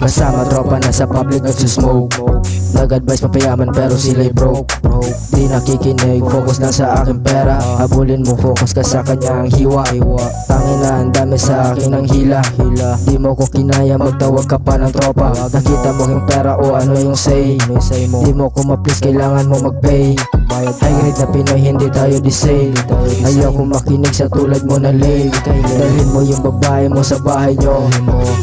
Kasama tropa na sa public nagsusmoke. Nag-advise papayaman pero sila'y broke. Di nakikinig, focus lang sa aking pera. Habulin mo, focus ka sa kanyang hiwa. Tangina, ang dami sa akin ng hila. Di mo ko kinaya, magtawag ka pa ng tropa. Nakita mo yung pera o ano yung say. Di mo ko ma-please, kailangan mo mag-pay. High grade na Pinoy, hindi tayo the same. Ayaw ko makinig sa tulad mo na lame. Dalhin mo yung babae mo sa bahay nyo.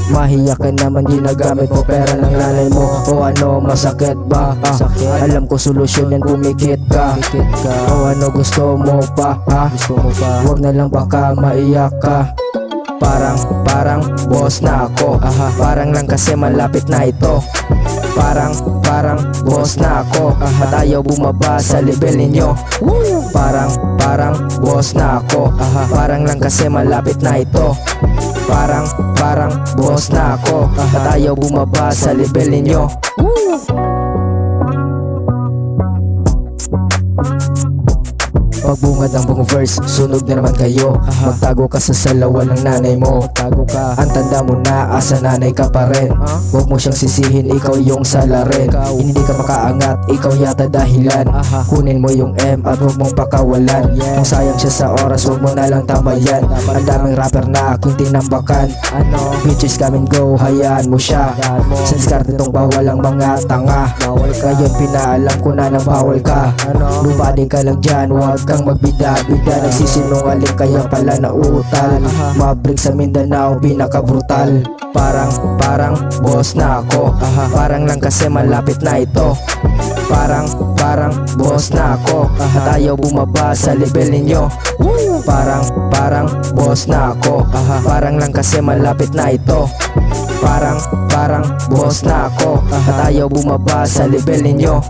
Mahiya ka naman, ginagamit mo pera ng nanay mo. O ano, masakit ba? Alam ko solusyon yan, pumikit ka. O ano gusto mo pa? Huwag na lang baka maiyak ka. Parang boss na ako. Parang lang kasi malapit na ito. Parang boss na ako. At ayaw bumaba sa level ninyo. Parang boss na ako. Parang lang kasi malapit na ito. Parang boss na ako. At ayaw bumaba sa level ninyo. Pagbungad ang buong verse, sunog na naman kayo. Magtago ka sa salawan ng nanay mo. Ang tanda mo na asa nanay ka pa rin. Huwag mo siyang sisihin, ikaw yung salarin. Hindi ka makaangat, ikaw yata dahilan. Kunin mo yung M at huwag mong pakawalan. Kung sayang siya sa oras, huwag mo na lang tambayan. Ang daming rapper na aking tinambakan. Bitches come and go, hayaan mo siya. Sa diskarte tong bawal ang mga tanga. Ngayon pinaalam ko na nang bawal ka. Lumadi ka lang dyan, huwag kang magbida-bida. Nagsisinungaling kaya pala nauutal. Mabring sa Mindanao, pinaka-brutal. Parang boss na ako. Parang lang kasi malapit na ito. Parang boss na ako. At ayaw bumaba sa level ninyo. Parang boss na ako. Parang lang kasi malapit na ito. Parang boss na ako. At ayaw bumaba sa level ninyo.